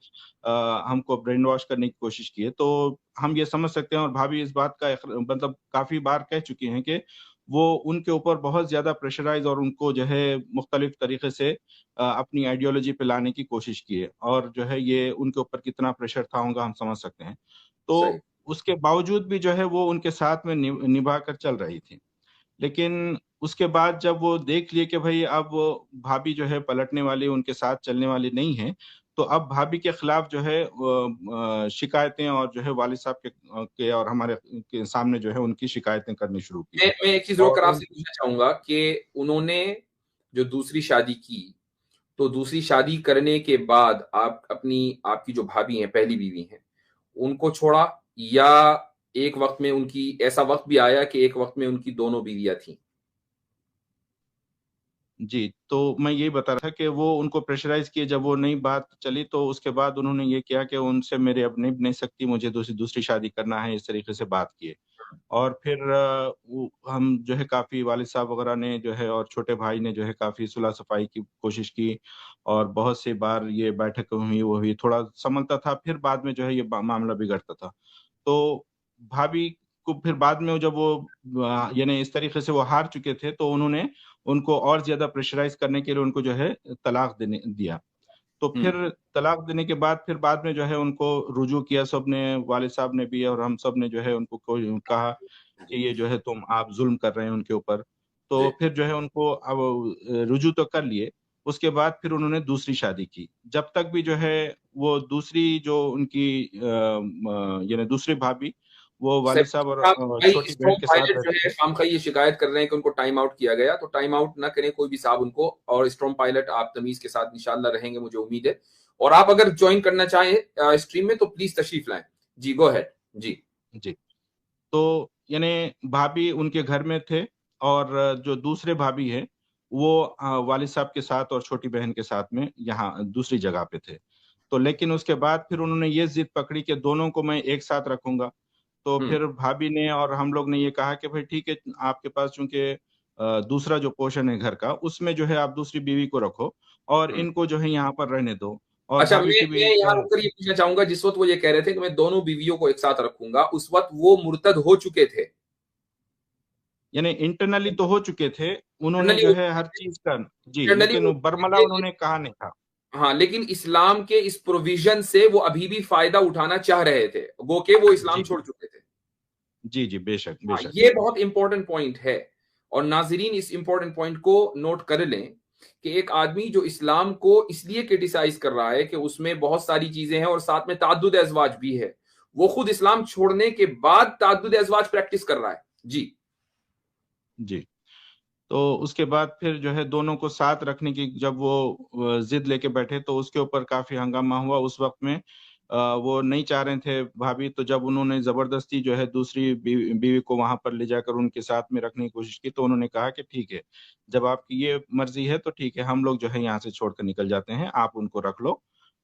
ہم کو برین واش کرنے کی کوشش کی ہے، تو ہم یہ سمجھ سکتے ہیں، اور بھابھی اس بات کا مطلب کافی بار کہہ چکی ہیں کہ وہ ان کے اوپر بہت زیادہ پریشرائز اور ان کو جو ہے مختلف طریقے سے اپنی آئیڈیالوجی پہ لانے کی کوشش کی ہے، اور جو ہے یہ ان کے اوپر کتنا پریشر تھا ہوگا ہم سمجھ سکتے ہیں، تو اس کے باوجود بھی جو ہے وہ ان کے ساتھ میں نبھا کر چل رہی تھی، لیکن اس کے بعد جب وہ دیکھ لیے کہ بھائی اب بھابھی جو ہے پلٹنے والی، ان کے ساتھ چلنے والی نہیں ہے، تو اب بھابھی کے خلاف جو ہے شکایتیں اور جو ہے والد صاحب کے اور ہمارے سامنے جو ہے ان کی شکایتیں کرنی شروع کی۔ میں ایک چیز روک کر آپ سے پوچھنا چاہوں گا کہ انہوں نے جو دوسری شادی کی، تو دوسری شادی کرنے کے بعد آپ کی جو بھابھی ہیں، پہلی بیوی ہیں، ان کو چھوڑا، یا ایک وقت میں ان کی ایسا وقت بھی آیا کہ ایک وقت میں ان کی دونوں بیویاں تھیں؟ جی، تو میں یہی بتا رہا تھا کہ وہ ان کو پریشرائز کیے، جب وہ نئی بات چلی تو اس کے بعد انہوں نے یہ کیا کہ ان سے میرے اب نہیں سکتی، مجھے دوسری شادی کرنا ہے، اس طریقے سے بات کیے، اور پھر ہم جو ہے کافی والد صاحب وغیرہ نے جو ہے اور چھوٹے بھائی نے جو ہے کافی صلح صفائی کی کوشش کی، اور بہت سی بار یہ بیٹھک ہوئی، وہ ہوئی، تھوڑا سنبھلتا تھا، پھر بعد میں جو ہے یہ معاملہ بگڑتا تھا، تو بھابھی کو پھر بعد میں جب وہ یعنی اس طریقے سے وہ ہار چکے تھے تو انہوں نے ان کو اور زیادہ پریشرائز کرنے کے لیے ان کو جو ہے طلاق دیا، تو پھر طلاق دینے کے بعد پھر بعد میں جو ہے ان کو رجوع کیا سب نے، والد صاحب نے بھی اور ہم سب نے جو ہے ان کو کہا کہ یہ جو ہے آپ ظلم کر رہے ہیں ان کے اوپر، تو پھر جو ہے ان کو اب رجوع تو کر لیے، اس کے بعد پھر انہوں نے دوسری شادی کی، جب تک بھی جو ہے وہ دوسری جو ان کی یعنی دوسری بھابھی وہ والد صاحب اور چھوٹی بہن کے ساتھ جو ہے خام خواہ یہ شکایت کر رہے ہیں کہ ان کو ٹائم آؤٹ کیا گیا، تو ٹائم آؤٹ نہ کریں کوئی بھی صاحب ان کو، اور اسٹرام پائلٹ آپ تمیز کے ساتھ انشاءاللہ رہیں گے، مجھے امید ہے، اور آپ اگر جوائن کرنا چاہیں اسٹریم میں تو پلیز تشریف لائیں۔ جی گو ہیڈ۔ جی، تو یعنی بھابھی ان کے گھر میں تھے، اور جو دوسرے بھابھی ہیں وہ والد صاحب کے ساتھ اور چھوٹی بہن کے ساتھ میں یہاں دوسری جگہ پہ تھے، تو لیکن اس کے بعد پھر انہوں نے یہ ضد پکڑی کہ دونوں کو میں ایک ساتھ رکھوں گا، تو پھر بھابھی نے اور ہم لوگ نے یہ کہا کہ بھائی ٹھیک ہے، آپ کے پاس چونکہ دوسرا جو پورشن ہے گھر کا، اس میں جو ہے آپ دوسری بیوی کو رکھو اور ان کو جو ہے یہاں پر رہنے دو، اور اچھا، بھابھی کی بھی میں یہاں رک کر یہ پوچھنا چاہوں گا، جس وقت وہ یہ کہہ رہے تھے کہ میں دونوں بیویوں کو ایک ساتھ رکھوں گا، اس وقت وہ مرتد ہو چکے تھے؟ یعنی انٹرنلی تو ہو چکے تھے، انہوں نے جو ہے ہر چیز کا جی، لیکن برملا انہوں نے کہا نہیں تھا، ہاں، لیکن اسلام کے اس پروویژن سے وہ ابھی بھی فائدہ اٹھانا چاہ رہے تھے، گو کہ وہ اسلام چھوڑ چکے تھے۔ جی، بے شک بے شک، یہ بہت امپورٹنٹ پوائنٹ ہے، اور ناظرین اس امپورٹنٹ پوائنٹ کو نوٹ کر لیں کہ ایک آدمی جو اسلام کو اس لیے کرٹیسائز کر رہا ہے کہ اس میں بہت ساری چیزیں ہیں اور ساتھ میں تعدد ازواج بھی ہے، وہ خود اسلام چھوڑنے کے بعد تعدد ازواج پریکٹس کر رہا ہے۔ جی، تو اس کے بعد پھر جو ہے دونوں کو ساتھ رکھنے کی جب وہ ضد لے کے بیٹھے تو اس کے اوپر کافی ہنگامہ ہوا. اس وقت میں وہ نہیں چاہ رہے تھے بھابھی, تو جب انہوں نے زبردستی جو ہے دوسری بیوی کو وہاں پر لے جا کر ان کے ساتھ میں رکھنے کی کوشش کی, تو انہوں نے کہا کہ ٹھیک ہے, جب آپ کی یہ مرضی ہے تو ٹھیک ہے, ہم لوگ جو ہے یہاں سے چھوڑ کر نکل جاتے ہیں, آپ ان کو رکھ لو.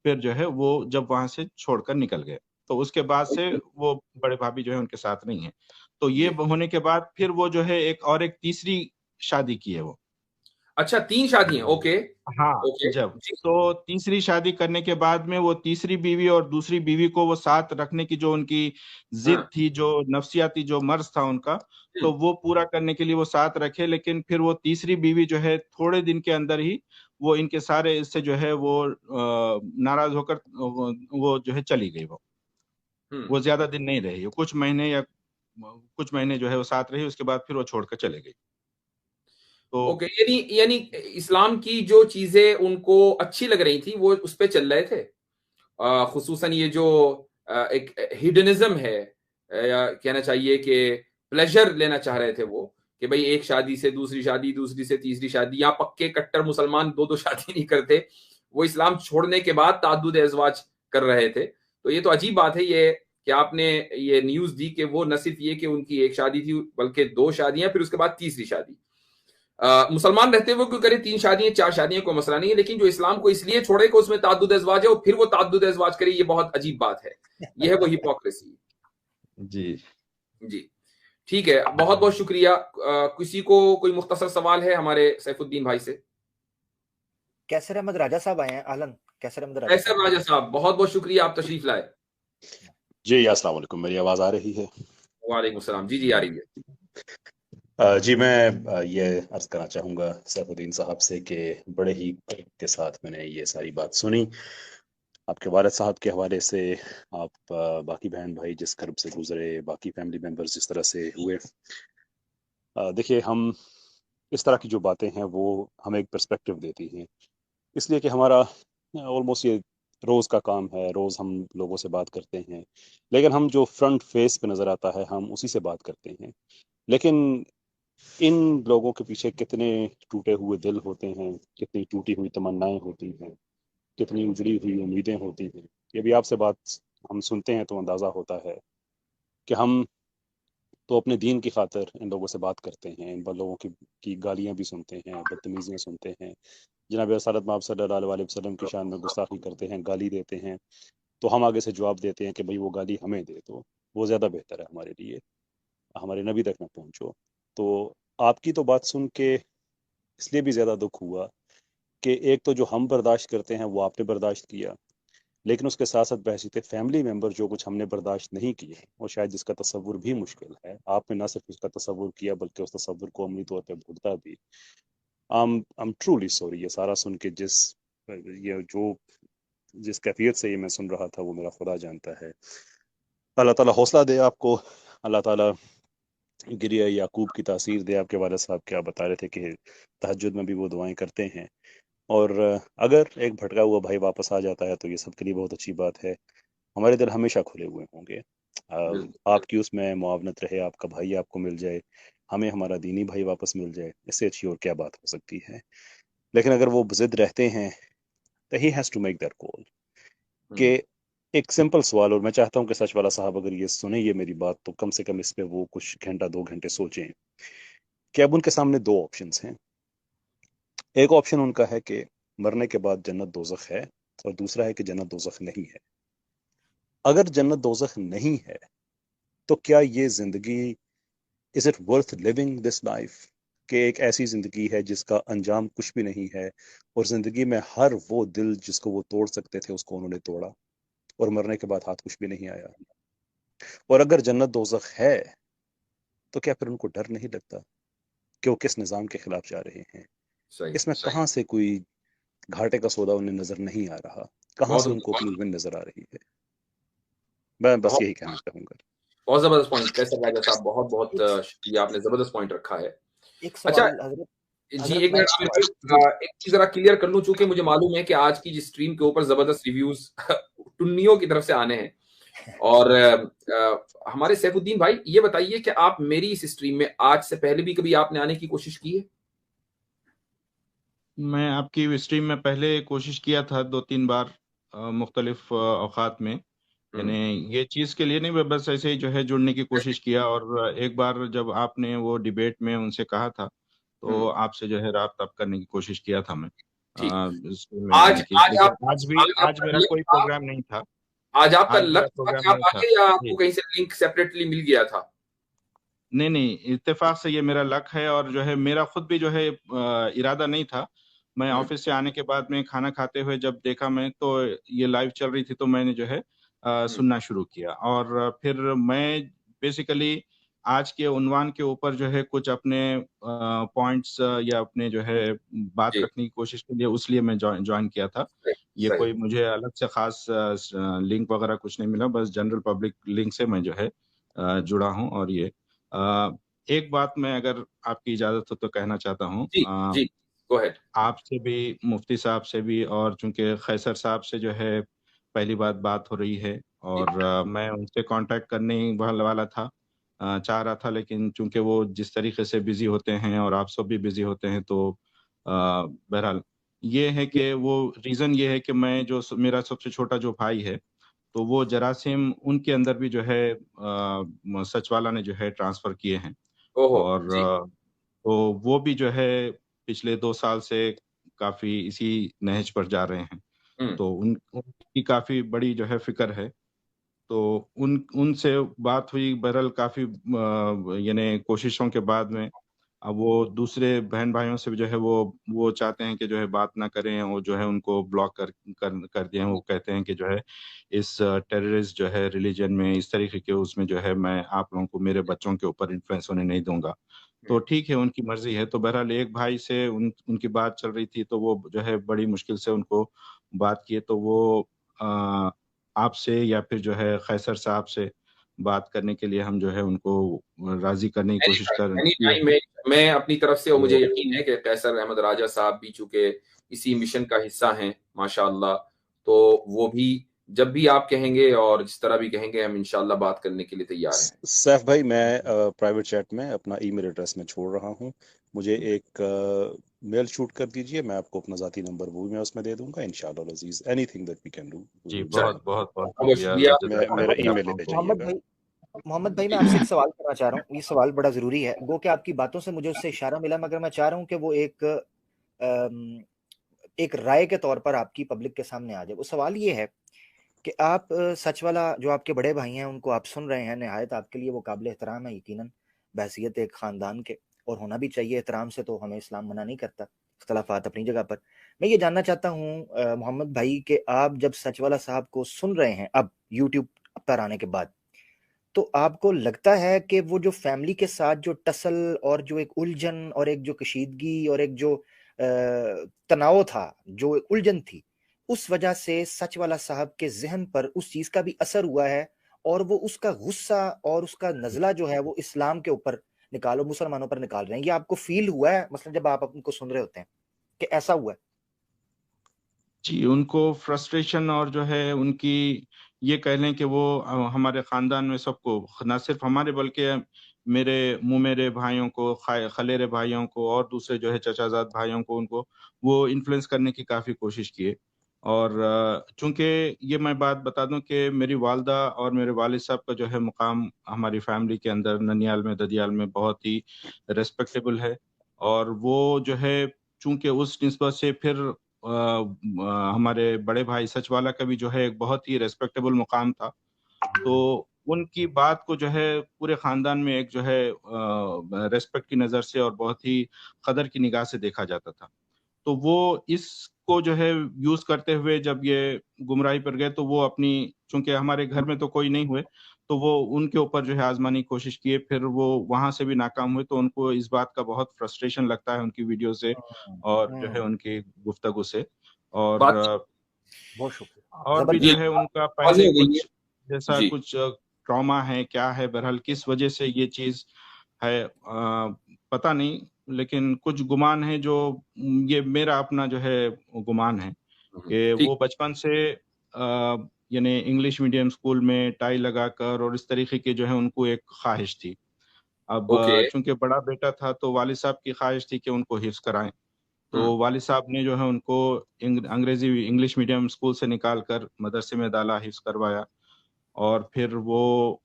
پھر جو ہے وہ جب وہاں سے چھوڑ کر نکل گئے, تو اس کے بعد سے وہ بڑے بھابھی جو ہے ان کے ساتھ نہیں ہے. تو یہ ہونے کے بعد پھر وہ جو ہے ایک تیسری شادی کی ہے وہ. اچھا 3 شادی ہیں, اوکے. ہاں, اوکے جب جی. تو تیسری شادی کرنے کے بعد میں وہ تیسری بیوی اور دوسری بیوی کو وہ ساتھ رکھنے کی جو ان کی ضد تھی, جو نفسیاتی جو مرض تھا ان کا, تو وہ پورا کرنے کے لیے وہ ساتھ رکھے. لیکن پھر وہ تیسری بیوی جو ہے تھوڑے دن کے اندر ہی وہ ان کے سارے اس سے جو ہے وہ ناراض ہو کر وہ جو ہے چلی گئی. وہ زیادہ دن نہیں رہی, کچھ مہینے جو ہے وہ ساتھ رہی, اس کے بعد پھر وہ چھوڑ کر چلے گئی. اوکے, یعنی اسلام کی جو چیزیں ان کو اچھی لگ رہی تھی وہ اس پہ چل رہے تھے, خصوصاً یہ جو ایک ہیڈنزم ہے, یا کہنا چاہیے کہ پلیجر لینا چاہ رہے تھے وہ, کہ بھئی ایک شادی سے دوسری شادی, دوسری سے تیسری شادی, یا پکے کٹر مسلمان 2 شادی نہیں کرتے, وہ اسلام چھوڑنے کے بعد تعدد ازواج کر رہے تھے. تو یہ تو عجیب بات ہے یہ کہ آپ نے یہ نیوز دی کہ وہ نہ صرف یہ کہ ان کی ایک شادی تھی بلکہ 2 شادیاں, پھر اس کے بعد تیسری شادی. مسلمان رہتے ہوئے کوئی کرے 3 شادیاں 4 شادیاں کوئی مسئلہ نہیں ہے, لیکن جو اسلام کو اس لیے چھوڑے کہ اس میں تعدد ازواج ہے اور پھر وہ تعدد ازواج کرے, یہ بہت عجیب بات ہے. یہ ہے وہ ہپوکریسی. جی جی ٹھیک ہے, بہت بہت شکریہ. کسی کو کوئی مختصر سوال ہے ہمارے سیف الدین بھائی سے؟ کیسر احمد راجہ صاحب آئے ہیں. اہلن کیسر احمد راجہ کیسر راجہ صاحب, بہت بہت شکریہ, آپ تشریف لائے. جی السلام علیکم, میری آواز آ رہی ہے؟ وعلیکم السلام. جی آ رہی ہے. جی میں یہ عرض کرنا چاہوں گا سیف الدین صاحب سے کہ بڑے ہی کے ساتھ میں نے یہ ساری بات سنی آپ کے والد صاحب کے حوالے سے, آپ باقی بہن بھائی جس کرب سے گزرے, باقی فیملی ممبرز جس طرح سے ہوئے. دیکھیے ہم اس طرح کی جو باتیں ہیں وہ ہمیں ایک پرسپیکٹیو دیتی ہیں, اس لیے کہ ہمارا آلموسٹ یہ روز کا کام ہے, روز ہم لوگوں سے بات کرتے ہیں, لیکن ہم جو فرنٹ فیس پہ نظر آتا ہے ہم اسی سے بات کرتے ہیں. لیکن ان لوگوں کے پیچھے کتنے ٹوٹے ہوئے دل ہوتے ہیں, کتنی ٹوٹی ہوئی تمنائیں ہوتی ہیں, کتنی اجڑی ہوئی امیدیں ہوتی ہیں. یہ بھی آپ سے بات ہم سنتے ہیں تو اندازہ ہوتا ہے کہ ہم تو اپنے دین کی خاطر ان لوگوں سے بات کرتے ہیں, ان لوگوں کی گالیاں بھی سنتے ہیں, بدتمیزیاں سنتے ہیں, جناب رسالت مآب صلی اللہ علیہ وسلم کی شان میں گستاخی کرتے ہیں, گالی دیتے ہیں, تو ہم آگے سے جواب دیتے ہیں کہ بھئی وہ گالی ہمیں دے دو, وہ زیادہ بہتر ہے ہمارے لیے, ہمارے نبی تک نہ پہنچو. تو آپ کی تو بات سن کے اس لیے بھی زیادہ دکھ ہوا کہ ایک تو جو ہم برداشت کرتے ہیں وہ آپ نے برداشت کیا, لیکن اس کے ساتھ ساتھ بحثیت فیملی ممبر جو کچھ ہم نے برداشت نہیں کیے, اور شاید جس کا تصور بھی مشکل ہے, آپ نے نہ صرف اس کا تصور کیا بلکہ اس تصور کو عملی طور پہ بھگتا بھی. I'm truly sorry. یہ سارا سن کے جس کیفیت سے یہ میں سن رہا تھا وہ میرا خدا جانتا ہے. اللہ تعالیٰ حوصلہ دے آپ کو, اللہ تعالیٰ گریہ یعقوب کی تاثیر دے. آپ کے والد صاحب کیا بتا رہے تھے کہ تہجد میں بھی وہ دعائیں کرتے ہیں, اور اگر ایک بھٹکا ہوا بھائی واپس آ جاتا ہے تو یہ سب کے لیے بہت اچھی بات ہے. ہمارے دل ہمیشہ کھلے ہوئے ہوں گے, آپ کی اس میں معاونت رہے, آپ کا بھائی آپ کو مل جائے, ہمیں ہمارا دینی بھائی واپس مل جائے, اس سے اچھی اور کیا بات ہو سکتی ہے. لیکن اگر وہ ضد رہتے ہیں تو he has to make that call. کہ ایک سمپل سوال, اور میں چاہتا ہوں کہ سچ والا صاحب اگر یہ سنیں یہ میری بات تو کم سے کم اس پہ وہ کچھ گھنٹہ 2 گھنٹے سوچیں کہ اب ان کے سامنے 2 آپشنز ہیں. ایک آپشن ان کا ہے کہ مرنے کے بعد جنت دوزخ ہے, اور دوسرا ہے کہ جنت دوزخ نہیں ہے. اگر جنت دوزخ نہیں ہے تو کیا یہ زندگی is it worth living this life, کہ ایک ایسی زندگی ہے جس کا انجام کچھ بھی نہیں ہے, اور زندگی میں ہر وہ دل جس کو وہ توڑ سکتے تھے اس کو انہوں نے توڑا, اور مرنے کے بعد ہاتھ کچھ بھی نہیں آیا. اور اگر جنت دوزخ ہے تو کیا پھر ان کو ڈر نہیں لگتا کہ وہ کس نظام کے خلاف جا رہے ہیں؟ اس میں کہاں سے کوئی گھاٹے کا سودا انہیں نظر نہیں آ رہا, کہاں سے ان کو اپنی ون نظر آ رہی ہے. میں بس یہی کہنا چاہوں گا. بہت زبردست پوائنٹ کیسر راجہ صاحب, بہت بہت شکریہ, آپ نے زبردست پوائنٹ رکھا ہے. ایک سوال حضرت, جی ایک منٹ, ایک چیز ذرا کلیئر کر لوں, چونکہ مجھے معلوم ہے کہ آج کی جس اسٹریم کے اوپر زبردست ریویوز ٹنیوں کی طرف سے آنے ہیں, اور ہمارے سیف الدین بھائی یہ بتائیے کہ آپ میری اس اسٹریم میں آج سے پہلے بھی کبھی آپ نے آنے کی کوشش کی ہے؟ میں آپ کی اسٹریم میں پہلے کوشش کیا تھا 2-3 بار مختلف اوقات میں، یعنی یہ چیز کے لیے نہیں، میں بس ایسے ہی جو ہے جڑنے کی کوشش کیا، اور ایک بار جب آپ نے وہ ڈیبیٹ میں ان سے کہا تھا تو آپ سے جو ہے رابطہ کرنے کی کوشش کیا تھا میں ٹھیک، اسٹریم میں آج جانے کی، آج لیکن آپ آج کا میرا لک کوئی تھا، پروگرام نہیں تھا، آج آپ کا آج میرا لک تھا پروگرام کہ آپ نہیں تھا آگے، یا آپ جی۔ کو کہیں سے لنک سیپریٹلی مل گیا تھا؟ نہیں، اتفاق سے یہ میرا لک ہے، اور جو ہے میرا خود بھی جو ہے ارادہ نہیں تھا۔ میں آفس سے آنے کے بعد میں کھانا کھاتے ہوئے جب دیکھا میں تو یہ لائیو چل رہی تھی، تو میں نے جو ہے سننا شروع کیا، اور پھر میں بیسیکلی آج کے عنوان کے اوپر جو ہے کچھ اپنے پوائنٹس یا اپنے جو ہے بات جی، رکھنے کی کوشش کے لیے، اس لیے میں جوائن کیا تھا۔ یہ صحیح، کوئی مجھے الگ سے خاص لنک وغیرہ کچھ نہیں ملا، بس جنرل پبلک لنک سے میں جو ہے جڑا ہوں۔ اور یہ ایک بات میں اگر آپ کی اجازت ہو تو کہنا چاہتا ہوں، جی جی، گو ہیڈ۔ آپ سے بھی، مفتی صاحب سے بھی، اور چونکہ خیسر صاحب سے جو ہے پہلی بات ہو رہی ہے، اور میں ان سے کانٹیکٹ کرنے ہی والا تھا، چاہ رہا تھا، لیکن چونکہ وہ جس طریقے سے بزی ہوتے ہیں اور آپ سب بھی بزی ہوتے ہیں، تو بہرحال یہ ہے کہ وہ ریزن یہ ہے کہ میں جو میرا سب سے چھوٹا جو بھائی ہے، تو وہ جراثیم ان کے اندر بھی جو ہے سچ والا نے جو ہے ٹرانسفر کیے ہیں، اوہو، اور جی، تو وہ بھی جو ہے پچھلے 2 سال سے کافی اسی نہج پر جا رہے ہیں، تو ان کی کافی بڑی جو ہے فکر ہے، تو ان سے بات ہوئی، بہرحال کافی یعنی کوششوں کے بعد میں اب وہ دوسرے بہن بھائیوں سے جو ہے وہ چاہتے ہیں کہ جو ہے بات نہ کریں، اور جو ہے ان کو بلاک کر دیا ہے۔ وہ کہتے ہیں کہ جو ہے اس ٹیررسٹ جو ہے ریلیجن میں اس طریقے کے اس میں جو ہے میں آپ لوگوں کو، میرے بچوں کے اوپر انفلوئنس ہونے نہیں دوں گا۔ تو ٹھیک ہے، ان کی مرضی ہے۔ تو بہرحال ایک بھائی سے ان کی بات چل رہی تھی، تو وہ جو ہے بڑی مشکل سے ان کو بات کیے، تو وہ آپ سے یا پھر جو ہے خیسر صاحب سے بات کرنے کے لیے ہم جو ہے ان کو راضی کرنے کی کوشش کر اینی کی ٹائم ہے۔ میں اپنی طرف سے، اور مجھے تو یقین ہے کہ قیصر احمد راجہ صاحب بھی چونکہ اسی مشن کا حصہ ہیں ماشاءاللہ، تو وہ بھی جب بھی آپ کہیں گے اور جس طرح بھی کہیں گے، ہم انشاءاللہ بات کرنے کے لیے تیار ہیں۔ سیف بھائی، میں پرائیویٹ چیٹ میں اپنا ای میل ایڈریس میں چھوڑ رہا ہوں، مجھے ایک میل شوٹ کر دیجئے، میں آپ کو اپنا ذاتی نمبر وہ میں اس میں دے دوں گا انشاءاللہ العزیز، anything that we can do. جی، چلیں، بہت بہت شکریہ، شکریہ، جزاک میرا اللہ ای آپ میل لوگوں لے کو۔ جائیے گا۔ محمد بھائی میں آپ سے ایک سوال کرنا چاہ رہا ہوں، یہ سوال بڑا ضروری ہے، گو کہ آپ کی باتوں سے مجھے اس سے اشارہ ملا، مگر میں چاہ رہا ہوں کہ وہ ایک رائے کے طور پر آپ کی پبلک کے سامنے آ جائے۔ وہ سوال یہ ہے کہ آپ سچ والا جو آپ کے بڑے بھائی ہیں ان کو آپ سن رہے ہیں، نہایت آپ کے لیے وہ قابل احترام ہے یقیناً، بحیثیت ایک خاندان کے، اور ہونا بھی چاہیے، احترام سے تو ہمیں اسلام منع نہیں کرتا، اختلافات اپنی جگہ پر۔ میں یہ جاننا چاہتا ہوں محمد بھائی کہ آپ جب سچ والا صاحب کو سن رہے ہیں اب یوٹیوب پر آنے کے بعد، تو آپ کو لگتا ہے کہ وہ جو فیملی کے ساتھ جو ٹسل اور جو ایک الجھن اور ایک جو کشیدگی اور ایک جو تناؤ تھا، جو ایک الجھن تھی، اس وجہ سے سچ والا صاحب کے ذہن پر اس چیز کا بھی اثر ہوا ہے، اور وہ اس کا غصہ اور اس کا نزلہ جو ہے وہ اسلام کے اوپر نکالو، مسلمانوں پر نکال رہے ہیں؟ یہ آپ کو فیل ہوا ہے مثلا جب آپ ان کو سن رہے ہوتے ہیں کہ ایسا ہوا ہے؟ جی، ان کو فرسٹریشن، اور جو ہے ان کی یہ کہہ لیں کہ وہ ہمارے خاندان میں سب کو، نہ صرف ہمارے بلکہ میرے بھائیوں کو، خلیرے بھائیوں کو، اور دوسرے جو ہے چچا زاد بھائیوں کو، ان کو وہ انفلوئنس کرنے کی کافی کوشش کیے۔ اور چونکہ یہ میں بات بتا دوں کہ میری والدہ اور میرے والد صاحب کا جو ہے مقام ہماری فیملی کے اندر ننیال میں، ددیال میں بہت ہی ریسپیکٹیبل ہے، اور وہ جو ہے چونکہ اس نسبت سے پھر ہمارے بڑے بھائی سچ والا کا بھی جو ہے ایک بہت ہی ریسپیکٹیبل مقام تھا، تو ان کی بات کو جو ہے پورے خاندان میں ایک جو ہے ریسپیکٹ کی نظر سے اور بہت ہی قدر کی نگاہ سے دیکھا جاتا تھا۔ تو وہ اس کو جو ہے یوز کرتے ہوئے جب یہ گمراہی پر گئے، تو وہ اپنی، چونکہ ہمارے گھر میں تو کوئی نہیں ہوئے، تو وہ ان کے اوپر جو ہے آزمانے کی کوشش کیے، پھر وہ وہاں سے بھی ناکام ہوئے، تو ان کو اس بات کا بہت فرسٹریشن لگتا ہے ان کی ویڈیو سے اور جو ہے ان کی گفتگو سے، اور بات بہت شکریہ، اور بھی جی، جو ہے ان کا واضح پہلے ہو گئی کچھ جیسا ہے۔ کچھ ٹراما ہے، کیا ہے، بہرحال کس وجہ سے یہ چیز ہے پتہ نہیں، لیکن کچھ گمان ہے جو یہ میرا اپنا جو ہے گمان ہے کہ ٹھیک، وہ بچپن سے یعنی انگلش میڈیم اسکول میں ٹائی لگا کر اور اس طریقے کے جو ہے ان کو ایک خواہش تھی۔ اب اوکے، چونکہ بڑا بیٹا تھا، تو والد صاحب کی خواہش تھی کہ ان کو حفظ کرائیں، تو والد صاحب نے جو ہے ان کو انگلش میڈیم اسکول سے نکال کر مدرسے میں ڈالا، حفظ کروایا، اور پھر وہ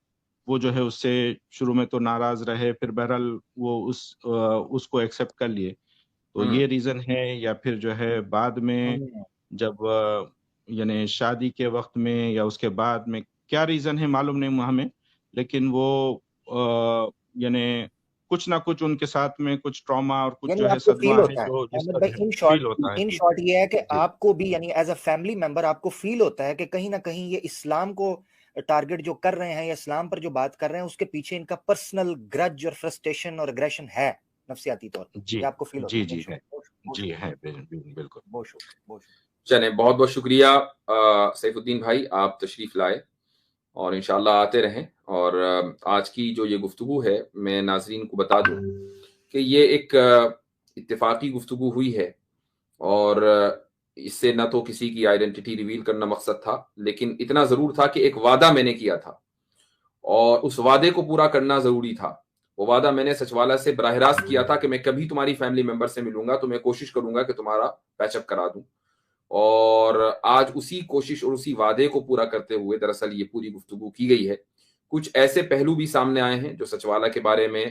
جو ہے اس سے شروع میں تو ناراض رہے، پھر بہرحال وہ اس کو ایکسیپٹ کر لیے. تو یہ ریزن ہے، یا پھر جو ہے بعد میں جب یعنی شادی کے وقت میں یا اس کے بعد میں کیا ریزن ہے معلوم نہیں ہمیں، لیکن وہ یعنی کچھ نہ کچھ ان کے ساتھ میں کچھ ٹراما اور کچھ جو ہے صدمہ ہے جو جس کا فیل ہوتا ہے. ان شارٹ یہ ہے کہ آپ کو بھی یعنی ایز اے فیملی ممبر آپ کو فیل ہوتا ہے کہ کہیں نہ کہیں یہ اسلام کو ٹارگٹ جو کر رہے ہیں یا اسلام پر جو بات کر رہے ہیں اس کے پیچھے ان کا پرسنل گرج اور فرسٹریشن اور اگریشن ہے نفسیاتی طور پر. جی آپ کو فیل ہوتا ہے. جی ہے بالکل. بہت شکریہ. چلیں، بہت بہت شکریہ سیف الدین بھائی، آپ تشریف لائے اور انشاءاللہ آتے رہیں. اور آج کی جو یہ گفتگو ہے میں ناظرین کو بتا دوں کہ یہ ایک اتفاقی گفتگو ہوئی ہے، اور اس سے نہ تو کسی کی آئیڈینٹی ریویل کرنا مقصد تھا، لیکن اتنا ضرور تھا کہ ایک وعدہ میں نے کیا تھا اور اس وعدے کو پورا کرنا ضروری تھا. وہ وعدہ میں نے سچوالہ سے براہ راست کیا تھا کہ میں کبھی تمہاری فیملی ممبر سے ملوں گا تو میں کوشش کروں گا کہ تمہارا پیچ اپ کرا دوں. اور آج اسی کوشش اور اسی وعدے کو پورا کرتے ہوئے دراصل یہ پوری گفتگو کی گئی ہے. کچھ ایسے پہلو بھی سامنے آئے ہیں جو سچوالہ کے بارے میں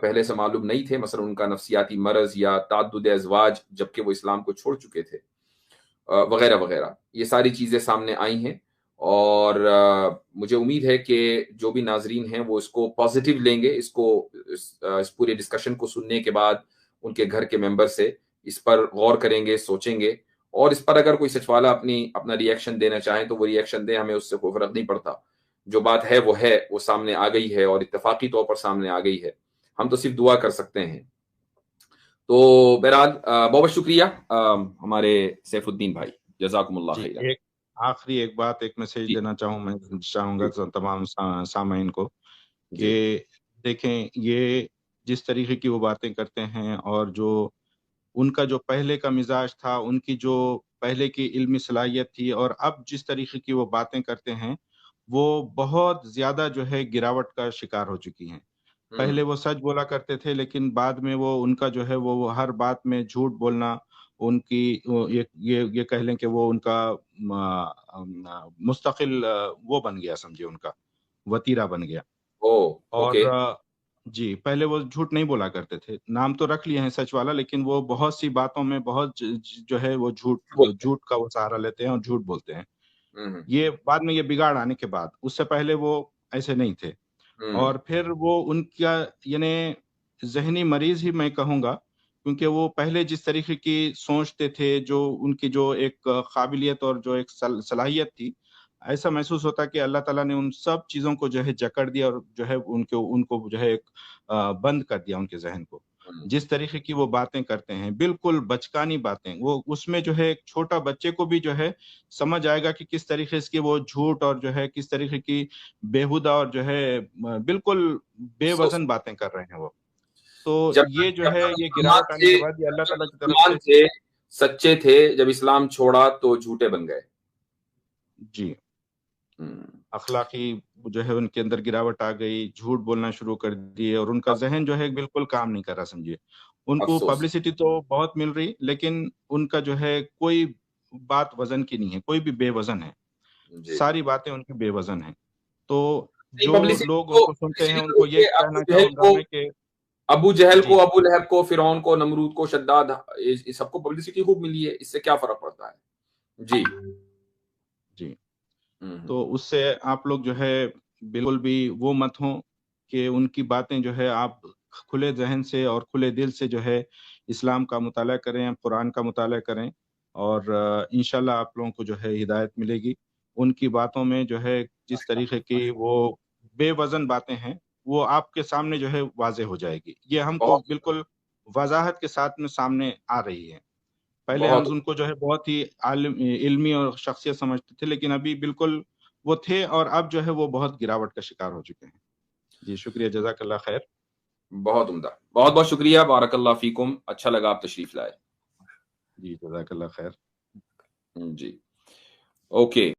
پہلے سے معلوم نہیں تھے، مثلا ان کا نفسیاتی مرض یا تعدد ازواج جبکہ وہ اسلام کو چھوڑ چکے تھے وغیرہ وغیرہ. یہ ساری چیزیں سامنے آئی ہیں، اور مجھے امید ہے کہ جو بھی ناظرین ہیں وہ اس کو پازیٹیو لیں گے. اس پورے ڈسکشن کو سننے کے بعد ان کے گھر کے ممبر سے اس پر غور کریں گے، سوچیں گے، اور اس پر اگر کوئی سچوالہ اپنا ری ایکشن دینا چاہیں تو وہ ری ایکشن دیں. ہمیں اس سے کوئی فرق نہیں پڑتا. جو بات ہے وہ سامنے آ گئی ہے اور اتفاقی طور پر سامنے آ گئی ہے. ہم تو صرف دعا کر سکتے ہیں. تو بہرحال بہت بہت شکریہ ہمارے سیف الدین بھائی، جزاکم اللہ خیر. آخری ایک بات، ایک میسیج دینا چاہوں گا تمام سامعین کو کہ دیکھیں یہ جس طریقے کی وہ باتیں کرتے ہیں اور جو ان کا جو پہلے کا مزاج تھا، ان کی جو پہلے کی علمی صلاحیت تھی، اور اب جس طریقے کی وہ باتیں کرتے ہیں وہ بہت زیادہ جو ہے گراوٹ کا شکار ہو چکی ہیں. پہلے وہ سچ بولا کرتے تھے، لیکن بعد میں وہ ان کا جو ہے وہ ہر بات میں جھوٹ بولنا، ان کی یہ کہہ لیں کہ وہ ان کا مستقل وہ بن گیا، سمجھے ان کا وتیرہ بن گیا. اور جی پہلے وہ جھوٹ نہیں بولا کرتے تھے، نام تو رکھ لیے ہیں سچ والا، لیکن وہ بہت سی باتوں میں بہت جو ہے وہ جھوٹ کا وہ سہارا لیتے ہیں اور جھوٹ بولتے ہیں. یہ بعد میں یہ بگاڑ آنے کے بعد، اس سے پہلے وہ ایسے نہیں تھے. اور پھر وہ ان کا یعنی ذہنی مریض ہی میں کہوں گا، کیونکہ وہ پہلے جس طریقے کی سوچتے تھے، جو ان کی جو ایک قابلیت اور جو ایک صلاحیت تھی، ایسا محسوس ہوتا کہ اللہ تعالیٰ نے ان سب چیزوں کو جو ہے جکڑ دیا اور جو ہے ان کو جو ہے ایک بند کر دیا ان کے ذہن کو. جس طریقے کی وہ باتیں کرتے ہیں، بالکل بچکانی باتیں، وہ اس میں جو ہے ایک چھوٹا بچے کو بھی جو ہے سمجھ آئے گا کہ کس طریقے سے وہ جھوٹ اور جو ہے کس طریقے کی بےہودہ اور جو ہے بالکل بے وزن باتیں کر رہے ہیں وہ. تو یہ جو ہے یہ گراوٹ آنے کے بعد یہ اللہ تعالیٰ کی طرف سے سچے تھے، جب اسلام چھوڑا تو جھوٹے بن گئے. جی اخلاقی جو ہے ان کے اندر گراوٹ آ گئی، جھوٹ بولنا شروع کر دیے، اور ان کا ذہن جو ہے بالکل کام نہیں کر رہا. سمجھیے ان کو پبلسٹی تو بہت مل رہی، لیکن ان کا جو ہے کوئی بات وزن کی نہیں ہے، کوئی بھی بے وزن ہے. ساری باتیں ان کی بے وزن ہیں. تو جو لوگ ان کو سنتے ہیں ان کو یہ کہنا چاہوں گا میں کہ ابو جہل کو، ابو لہب کو، فرعون کو، نمرود کو، شداد، سب کو پبلسٹی خوب ملی ہے. اس سے کیا فرق پڑتا ہے؟ جی تو اس سے آپ لوگ جو ہے بالکل بھی وہ مت ہوں کہ ان کی باتیں جو ہے آپ کھلے ذہن سے اور کھلے دل سے جو ہے اسلام کا مطالعہ کریں، قرآن کا مطالعہ کریں، اور انشاءاللہ آپ لوگوں کو جو ہے ہدایت ملے گی. ان کی باتوں میں جو ہے جس طریقے کی وہ بے وزن باتیں ہیں وہ آپ کے سامنے جو ہے واضح ہو جائے گی. یہ ہم کو بالکل وضاحت کے ساتھ میں سامنے آ رہی ہے. پہلے ہم ان کو جو ہے بہت ہی علمی اور شخصیت سمجھتے تھے، لیکن ابھی بالکل وہ تھے، اور اب جو ہے وہ بہت گراوٹ کا شکار ہو چکے ہیں. جی شکریہ، جزاک اللہ خیر. بہت عمدہ، بہت بہت شکریہ، بارک اللہ فیکم. اچھا لگا آپ تشریف لائے. جی جزاک اللہ خیر. جی اوکے.